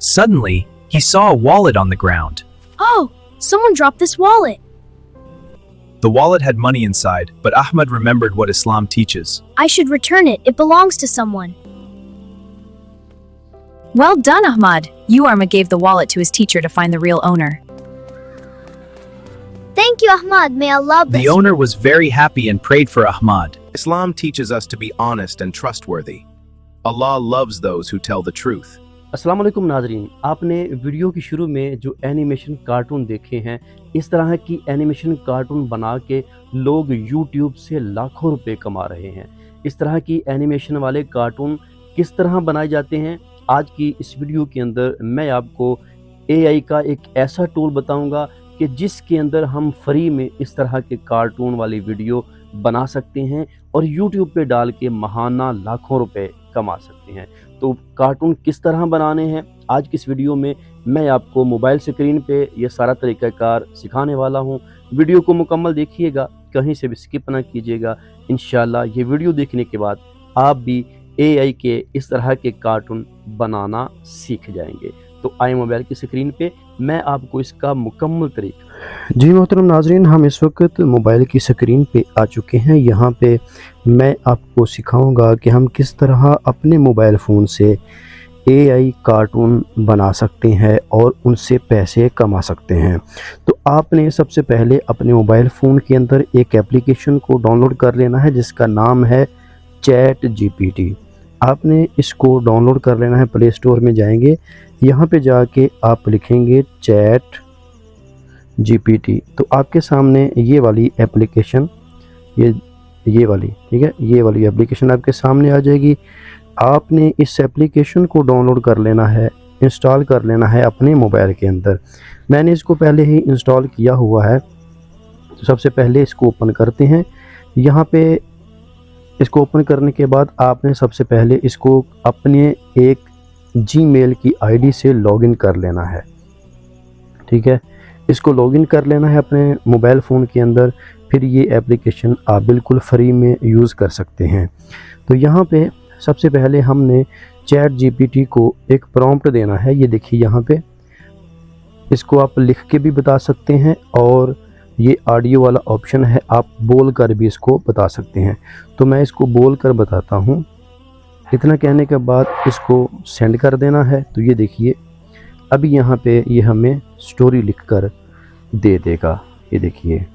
Suddenly, he saw a wallet on the ground. Oh, someone dropped this wallet. The wallet had money inside, but Ahmad remembered what Islam teaches. I should return it. It belongs to someone. Well done, Ahmad. You Ahmad gave the wallet to his teacher to find the real owner. Thank you, Ahmad. May Allah bless The you. owner was very happy and prayed for Ahmad. Islam teaches us to be honest and trustworthy. Allah loves those who tell the truth. अस्सलाम वालेकुम नाजरीन, आपने video की शुरू में जो animation cartoon देखे हैं, इस तरह की एनिमेशन कार्टून बना के लोग यूट्यूब से लाखों रुपए कमा रहे हैं। इस तरह की एनिमेशन वाले कार्टून किस तरह बनाए जाते हैं, आज की इस वीडियो के अंदर मैं आपको AI का एक ऐसा टूल बताऊंगा कि जिसके अंदर हम फ्री में इस तरह के कार्टून वाली वीडियो बना सकते हैं और यूट्यूब पे डाल के महाना लाखों रुपए कमा सकते हैं। तो कार्टून किस तरह बनाने हैं, आज की इस वीडियो में मैं आपको मोबाइल स्क्रीन पे ये सारा तरीक़ाकार सिखाने वाला हूँ। वीडियो को मुकम्मल देखिएगा, कहीं से भी स्किप ना कीजिएगा। इंशाल्लाह ये वीडियो देखने के बाद आप भी AI के इस तरह के कार्टून बनाना सीख जाएंगे। तो आए मोबाइल की स्क्रीन पे मैं आपको इसका मुकम्मल तरीका। जी मोहतरम नाजरीन, हम इस वक्त मोबाइल की स्क्रीन पे आ चुके हैं। यहाँ पे मैं आपको सिखाऊंगा कि हम किस तरह अपने मोबाइल फ़ोन से AI कार्टून बना सकते हैं और उनसे पैसे कमा सकते हैं। तो आपने सबसे पहले अपने मोबाइल फ़ोन के अंदर एक एप्लीकेशन को डाउनलोड कर लेना है जिसका नाम है ChatGPT। आपने इसको डाउनलोड कर लेना है, प्ले स्टोर में जाएंगे, यहाँ पे जाके आप लिखेंगे ChatGPT। तो आपके सामने ये वाली एप्लीकेशन, ये वाली, ठीक है, ये वाली एप्लीकेशन आपके सामने आ जाएगी। आपने इस एप्लीकेशन को डाउनलोड कर लेना है, इंस्टॉल कर लेना है अपने मोबाइल के अंदर। मैंने इसको पहले ही इंस्टॉल किया हुआ है। तो सबसे पहले इसको ओपन करते हैं। यहाँ पे इसको ओपन करने के बाद आपने सबसे पहले इसको अपने एक जीमेल की आईडी से लॉगिन कर लेना है, ठीक है। इसको लॉगिन कर लेना है अपने मोबाइल फ़ोन के अंदर, फिर ये एप्लीकेशन आप बिल्कुल फ्री में यूज़ कर सकते हैं। तो यहाँ पे सबसे पहले हमने ChatGPT को एक प्रॉम्प्ट देना है। ये देखिए यहाँ पे, इसको आप लिख के भी बता सकते हैं और ये ऑडियो वाला ऑप्शन है, आप बोल कर भी इसको बता सकते हैं। तो मैं इसको बोल कर बताता हूँ। इतना कहने के बाद इसको सेंड कर देना है। तो ये देखिए अभी यहाँ पे ये हमें स्टोरी लिख कर दे देगा। ये देखिए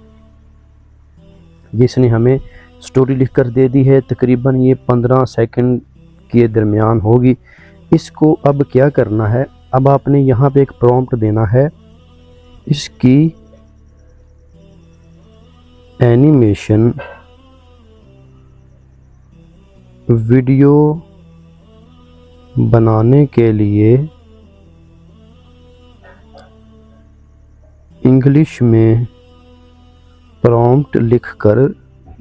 ये इसने हमें स्टोरी लिख कर दे दी है, तकरीबन ये 15 सेकंड के दरमियान होगी। इसको अब क्या करना है, अब आपने यहाँ पे एक प्रॉम्प्ट देना है, इसकी एनिमेशन वीडियो बनाने के लिए इंग्लिश में प्रॉम्प्ट लिख कर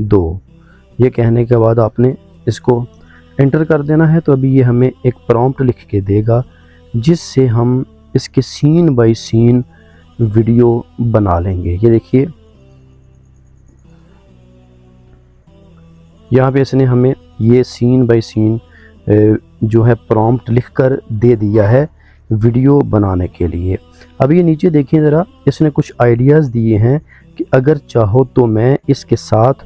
दो। ये कहने के बाद आपने इसको एंटर कर देना है। तो अभी ये हमें एक प्रॉम्प्ट लिख के देगा जिससे हम इसके सीन बाय सीन वीडियो बना लेंगे। ये देखिए यहाँ पे इसने हमें ये सीन बाय सीन जो है प्रॉम्प्ट लिख कर दे दिया है वीडियो बनाने के लिए। अब ये नीचे देखिए ज़रा, इसने कुछ आइडियाज़ दिए हैं कि अगर चाहो तो मैं इसके साथ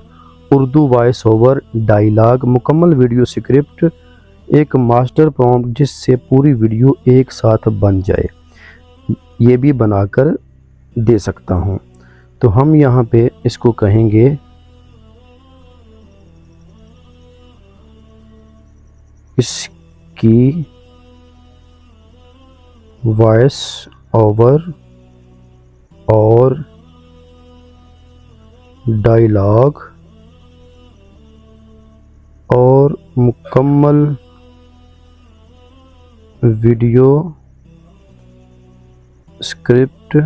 उर्दू वॉइस ओवर, डायलॉग, मुकम्मल वीडियो स्क्रिप्ट, एक मास्टर प्रॉम्प्ट जिससे पूरी वीडियो एक साथ बन जाए, ये भी बनाकर दे सकता हूँ। तो हम यहाँ पे इसको कहेंगे इसकी वॉइस ओवर और डायलॉग और मुकम्मल वीडियो स्क्रिप्ट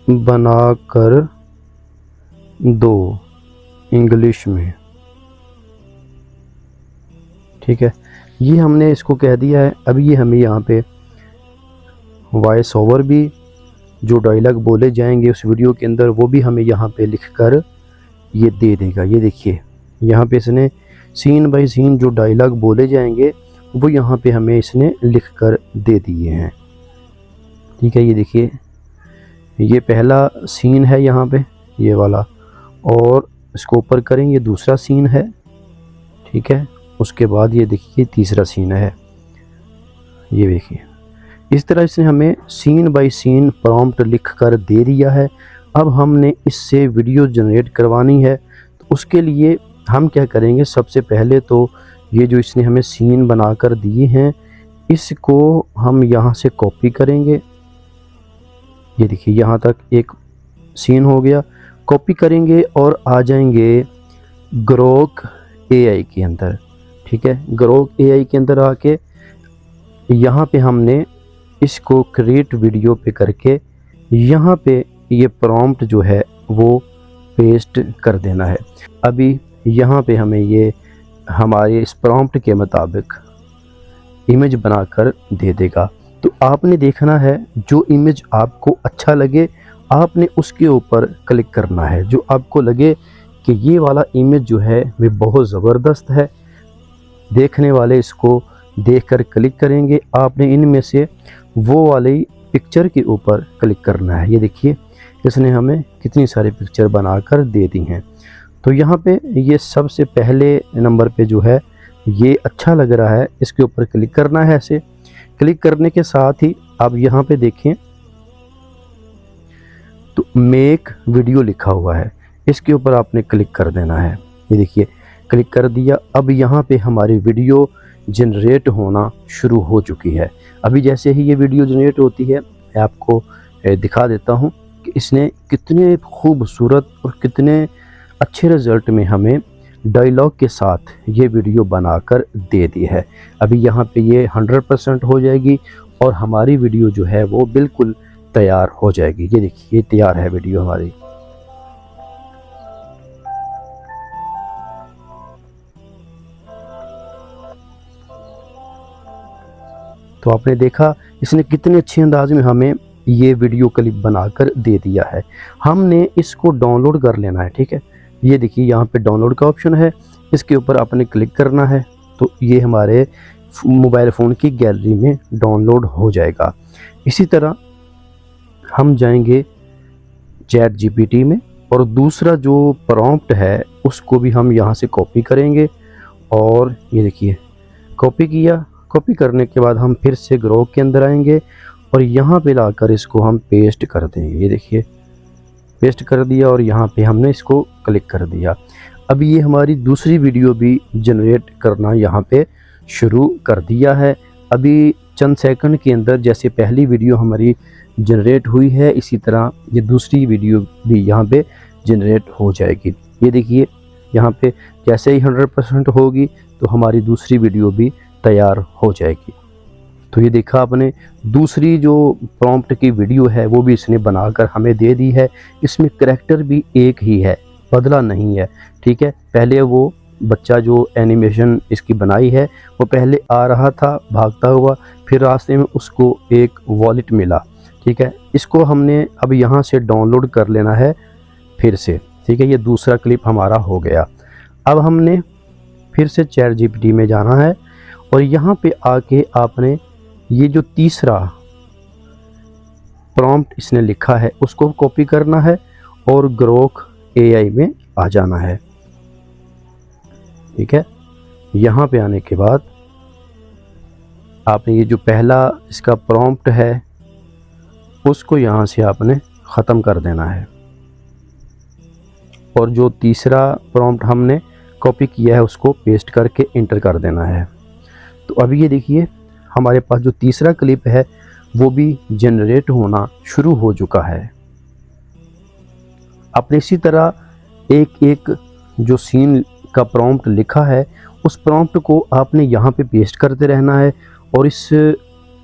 बनाकर दो इंग्लिश में, ठीक है। ये हमने इसको कह दिया है। अभी ये हमें यहाँ पे वॉइस ओवर भी, जो डायलॉग बोले जाएंगे उस वीडियो के अंदर, वो भी हमें यहाँ पे लिखकर ये दे देगा। ये देखिए यहाँ पे इसने सीन बाय सीन जो डायलॉग बोले जाएंगे वो यहाँ पे हमें इसने लिख कर दे दिए हैं। ठीक है, ये देखिए ये पहला सीन है यहाँ पे ये वाला, और इसको ऊपर करें ये दूसरा सीन है। ठीक है, उसके बाद ये देखिए तीसरा सीन है। ये देखिए इस तरह इसने हमें सीन बाय सीन प्रॉम्प्ट लिख कर दे दिया है। अब हमने इससे वीडियो जनरेट करवानी है, तो उसके लिए हम क्या करेंगे, सबसे पहले तो ये जो इसने हमें सीन बनाकर दिए हैं इसको हम यहाँ से कॉपी करेंगे। ये देखिए यहाँ तक एक सीन हो गया, कॉपी करेंगे और आ जाएंगे ग्रोक एआई के अंदर। ठीक है, ग्रोक एआई के अंदर आके यहाँ पे हमने इसको क्रिएट वीडियो पे करके यहाँ पे ये प्रॉम्प्ट जो है वो पेस्ट कर देना है। अभी यहाँ पे हमें ये हमारे इस प्रॉम्प्ट के मुताबिक इमेज बनाकर दे देगा। तो आपने देखना है जो इमेज आपको अच्छा लगे आपने उसके ऊपर क्लिक करना है। जो आपको लगे कि ये वाला इमेज जो है वे बहुत ज़बरदस्त है, देखने वाले इसको देखकर क्लिक करेंगे। आपने इनमें से वो वाली पिक्चर के ऊपर क्लिक करना है। ये देखिए इसने हमें कितनी सारी पिक्चर बनाकर दे दी हैं। तो यहाँ पे ये सबसे पहले नंबर पे जो है ये अच्छा लग रहा है, इसके ऊपर क्लिक करना है। ऐसे क्लिक करने के साथ ही अब यहाँ पे देखें तो मेक वीडियो लिखा हुआ है, इसके ऊपर आपने क्लिक कर देना है। ये देखिए क्लिक कर दिया। अब यहाँ पे हमारी वीडियो जनरेट होना शुरू हो चुकी है। अभी जैसे ही ये वीडियो जनरेट होती है मैं आपको दिखा देता हूँ कि इसने कितने खूबसूरत और कितने अच्छे रिज़ल्ट में हमें डायलॉग के साथ ये वीडियो बनाकर दे दी है। अभी यहाँ पे ये 100% हो जाएगी और हमारी वीडियो जो है वो बिल्कुल तैयार हो जाएगी। ये देखिए तैयार है वीडियो हमारी। तो आपने देखा इसने कितने अच्छे अंदाज में हमें ये वीडियो क्लिप बनाकर दे दिया है। हमने इसको डाउनलोड कर लेना है। ठीक है, ये देखिए यहाँ पे डाउनलोड का ऑप्शन है, इसके ऊपर आपने क्लिक करना है तो ये हमारे मोबाइल फ़ोन की गैलरी में डाउनलोड हो जाएगा। इसी तरह हम जाएंगे चैट जीपीटी में और दूसरा जो प्रॉम्प्ट है उसको भी हम यहाँ से कॉपी करेंगे। और ये देखिए कॉपी किया, कॉपी करने के बाद हम फिर से ग्रोक के अंदर आएंगे और यहाँ पे लाकर इसको हम पेस्ट कर देंगे। ये देखिए पेस्ट कर दिया और यहाँ पे हमने इसको क्लिक कर दिया। अब ये हमारी दूसरी वीडियो भी जनरेट करना यहाँ पे शुरू कर दिया है। अभी चंद सेकंड के अंदर जैसे पहली वीडियो हमारी जनरेट हुई है इसी तरह ये दूसरी वीडियो भी यहाँ पे जनरेट हो जाएगी। ये देखिए यहाँ पे जैसे ही 100% होगी तो हमारी दूसरी वीडियो भी तैयार हो जाएगी। तो ये देखा आपने दूसरी जो प्रॉम्प्ट की वीडियो है वो भी इसने बनाकर हमें दे दी है। इसमें करैक्टर भी एक ही है, बदला नहीं है। ठीक है, पहले वो बच्चा जो एनिमेशन इसकी बनाई है वो पहले आ रहा था भागता हुआ, फिर रास्ते में उसको एक वॉलेट मिला। ठीक है, इसको हमने अब यहाँ से डाउनलोड कर लेना है फिर से। ठीक है, ये दूसरा क्लिप हमारा हो गया। अब हमने फिर से चैट जीपीटी में जाना है और यहाँ पे आके आपने ये जो तीसरा प्रॉम्प्ट इसने लिखा है उसको कॉपी करना है और ग्रोक एआई में आ जाना है। ठीक है, यहाँ पे आने के बाद आपने ये जो पहला इसका प्रॉम्प्ट है उसको यहाँ से आपने ख़त्म कर देना है और जो तीसरा प्रॉम्प्ट हमने कॉपी किया है उसको पेस्ट करके इंटर कर देना है। तो अभी ये देखिए हमारे पास जो तीसरा क्लिप है वो भी जनरेट होना शुरू हो चुका है। आपने इसी तरह एक एक जो सीन का प्रॉम्प्ट लिखा है उस प्रॉम्प्ट को आपने यहाँ पे पेस्ट करते रहना है और इस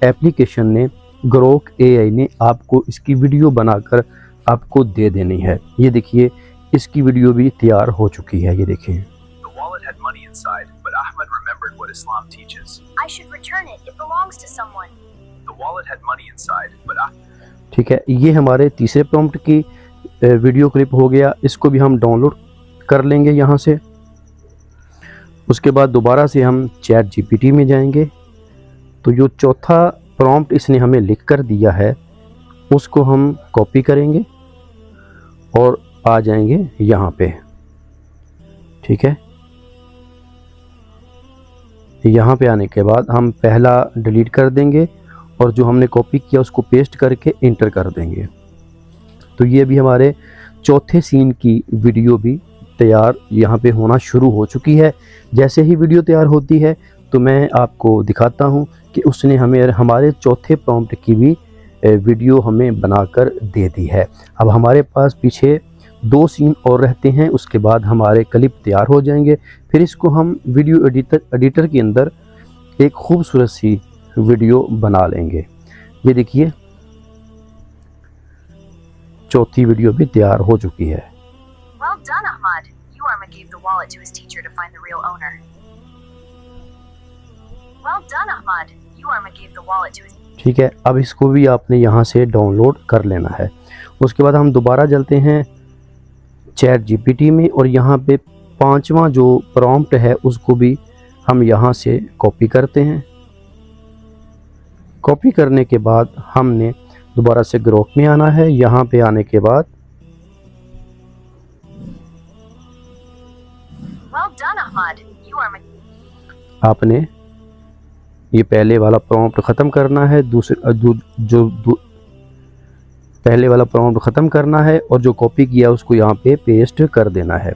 एप्लीकेशन ने ग्रोक एआई ने आपको इसकी वीडियो बनाकर आपको दे देनी है। ये देखिए इसकी वीडियो भी तैयार हो चुकी है। ये देखिए The wallet had money inside, but Ahmed remembered what Islam teaches. I should return it. It belongs to someone. The wallet had money inside, but ठीक है, ये हमारे तीसरे प्रॉम्प्ट की वीडियो क्लिप हो गया। इसको भी हम डाउनलोड कर लेंगे यहाँ से। उसके बाद दोबारा से हम चैट जीपीटी में जाएंगे। तो जो चौथा प्रॉम्प्ट इसने हमें लिख कर दिया है उसको हम कॉपी करेंगे और आ जाएंगे यहाँ पे, ठीक है। यहाँ पे आने के बाद हम पहला डिलीट कर देंगे और जो हमने कॉपी किया उसको पेस्ट करके इंटर कर देंगे। तो ये भी हमारे चौथे सीन की वीडियो भी तैयार यहाँ पे होना शुरू हो चुकी है। जैसे ही वीडियो तैयार होती है तो मैं आपको दिखाता हूँ कि उसने हमें हमारे चौथे प्रॉम्प्ट की भी वीडियो हमें बनाकर दे दी है। अब हमारे पास पीछे 2 सीन और रहते हैं, उसके बाद हमारे क्लिप तैयार हो जाएंगे। फिर इसको हम वीडियो एडिटर के अंदर एक खूबसूरत सी वीडियो बना लेंगे। ये देखिए चौथी वीडियो भी तैयार हो चुकी है। Well done, Ahmad. Yuarma gave the wallet to his teacher to find the real owner. Well done, Ahmad. Yuarma gave the wallet to his... ठीक है, अब इसको भी आपने यहाँ से डाउनलोड कर लेना है। उसके बाद हम दोबारा चलते हैं चैट जीपीटी में और यहाँ पे 5वां जो प्रॉम्प्ट है उसको भी हम यहाँ से कॉपी करते हैं। कॉपी करने के बाद हमने दोबारा से ग्रोक में आना है। यहाँ पे आने के बाद Well done, Ahmad. Yuarma... आपने ये पहले वाला प्रॉम्प्ट ख़त्म करना है, पहले वाला प्रॉम्प्ट ख़त्म करना है और जो कॉपी किया उसको यहाँ पे पेस्ट कर देना है।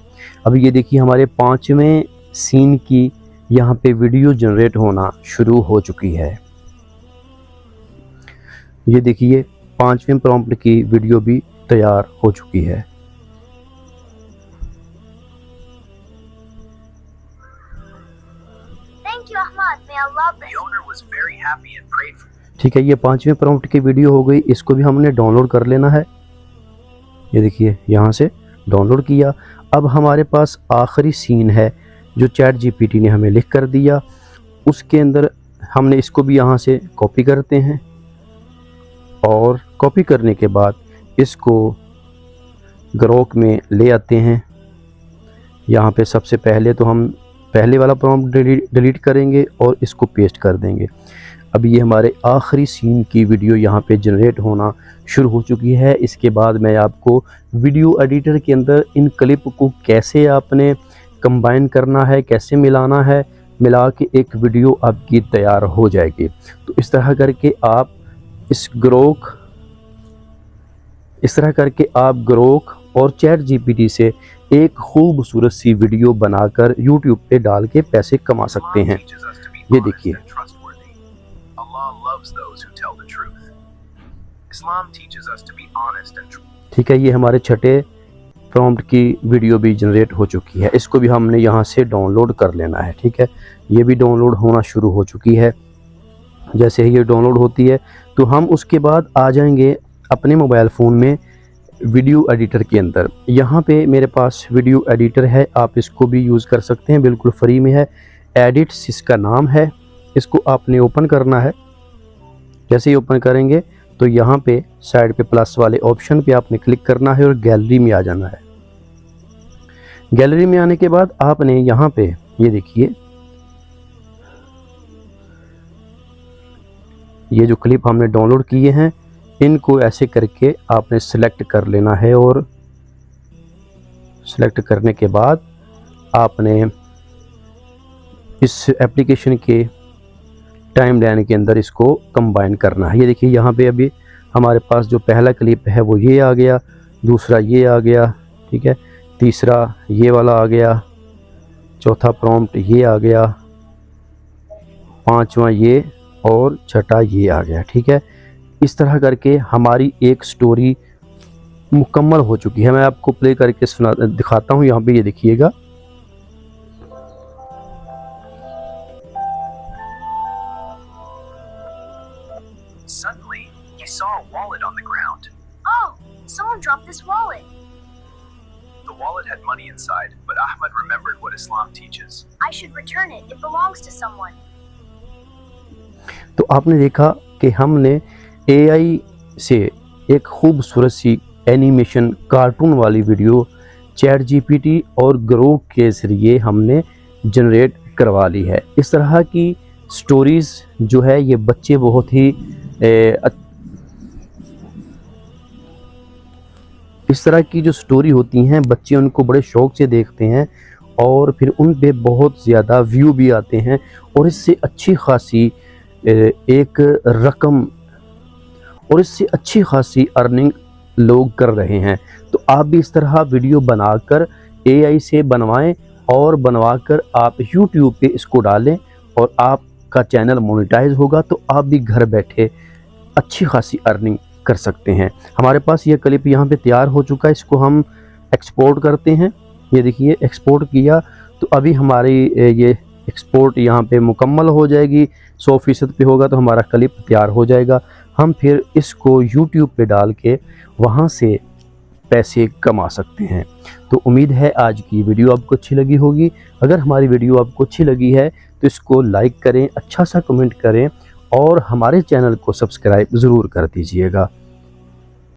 अब ये देखिए हमारे 5वें सीन की यहाँ पे वीडियो जनरेट होना शुरू हो चुकी है। ये देखिए 5वें प्रॉम्प्ट की वीडियो भी तैयार हो चुकी है। Thank you, Ahmad. May Allah bless... The owner was very happy and prayed for ठीक है, ये 5वें प्रॉम्प्ट की वीडियो हो गई। इसको भी हमने डाउनलोड कर लेना है। ये देखिए यहाँ से डाउनलोड किया। अब हमारे पास आखिरी सीन है जो चैट जीपीटी ने हमें लिख कर दिया, उसके अंदर हमने इसको भी यहाँ से कॉपी करते हैं और कॉपी करने के बाद इसको ग्रोक में ले आते हैं। यहाँ पे सबसे पहले तो हम पहले वाला प्रॉम्प्ट डिलीट करेंगे और इसको पेस्ट कर देंगे। अब ये हमारे आखिरी सीन की वीडियो यहाँ पे जनरेट होना शुरू हो चुकी है। इसके बाद मैं आपको वीडियो एडिटर के अंदर इन क्लिप को कैसे आपने कंबाइन करना है, कैसे मिलाना है, मिला के एक वीडियो आपकी तैयार हो जाएगी। तो इस तरह करके आप ग्रोक और चैट जीपीटी से एक खूबसूरत सी वीडियो बनाकर यूट्यूब पे डाल के पैसे कमा सकते हैं। teaches us to be ये honest देखिए and trustworthy. Allah loves those who tell the truth. Islam teaches us to be honest and true. ठीक है, ये हमारे छठे प्रॉम्प्ट की वीडियो भी जनरेट हो चुकी है। इसको भी हमने यहाँ से डाउनलोड कर लेना है। ठीक है, ये भी डाउनलोड होना शुरू हो चुकी है। जैसे ही ये डाउनलोड होती है तो हम उसके बाद आ जाएंगे अपने मोबाइल फ़ोन में वीडियो एडिटर के अंदर। यहाँ पे मेरे पास वीडियो एडिटर है, आप इसको भी यूज़ कर सकते हैं, बिल्कुल फ्री में है। एडिट्स इसका नाम है। इसको आपने ओपन करना है। जैसे ही ओपन करेंगे तो यहाँ पे साइड पे प्लस वाले ऑप्शन पे आपने क्लिक करना है और गैलरी में आ जाना है। गैलरी में आने के बाद आपने यहाँ पे ये देखिए ये जो क्लिप हमने डाउनलोड किए हैं इनको ऐसे करके आपने सेलेक्ट कर लेना है और सेलेक्ट करने के बाद आपने इस एप्लीकेशन के टाइमलाइन के अंदर इसको कंबाइन करना है। ये देखिए यहाँ पे अभी हमारे पास जो पहला क्लिप है वो ये आ गया, दूसरा ये आ गया, ठीक है, तीसरा ये वाला आ गया, चौथा प्रॉम्प्ट ये आ गया, पांचवा ये और छठा ये आ गया। ठीक है, इस तरह करके हमारी एक स्टोरी मुकम्मल हो चुकी है। मैं आपको प्ले करके दिखाता हूँ। यहाँ पे ये देखिएगा, Suddenly, he saw a wallet on the ground. Oh, someone dropped this wallet. The wallet had money inside, but Ahmed remembered what Islam teaches. I should return it. It belongs to someone. तो आपने देखा कि हमने AI से एक खूबसूरत सी animation cartoon वाली video chat GPT और ग्रोक के ज़रिए हमने जनरेट करवा ली है। इस तरह की स्टोरीज़ जो है ये बच्चे बहुत ही इस तरह की जो स्टोरी होती हैं बच्चे उनको बड़े शौक़ से देखते हैं और फिर उन पे बहुत ज़्यादा व्यू भी आते हैं और इससे अच्छी खासी एक रकम और इससे अच्छी खासी अर्निंग लोग कर रहे हैं। तो आप भी इस तरह वीडियो बनाकर AI से बनवाएं और बनवाकर आप YouTube पे इसको डालें और आपका चैनल मोनेटाइज होगा तो आप भी घर बैठे अच्छी खासी अर्निंग कर सकते हैं। हमारे पास ये क्लिप यहाँ पे तैयार हो चुका है, इसको हम एक्सपोर्ट करते हैं। ये देखिए एक्सपोर्ट किया तो अभी हमारी ये एक्सपोर्ट यहाँ पे मुकम्मल हो जाएगी, 100% पे होगा तो हमारा क्लिप तैयार हो जाएगा। हम फिर इसको YouTube पे डाल के वहाँ से पैसे कमा सकते हैं। तो उम्मीद है आज की वीडियो आपको अच्छी लगी होगी। अगर हमारी वीडियो आपको अच्छी लगी है तो इसको लाइक करें, अच्छा सा कमेंट करें और हमारे चैनल को सब्सक्राइब ज़रूर कर दीजिएगा।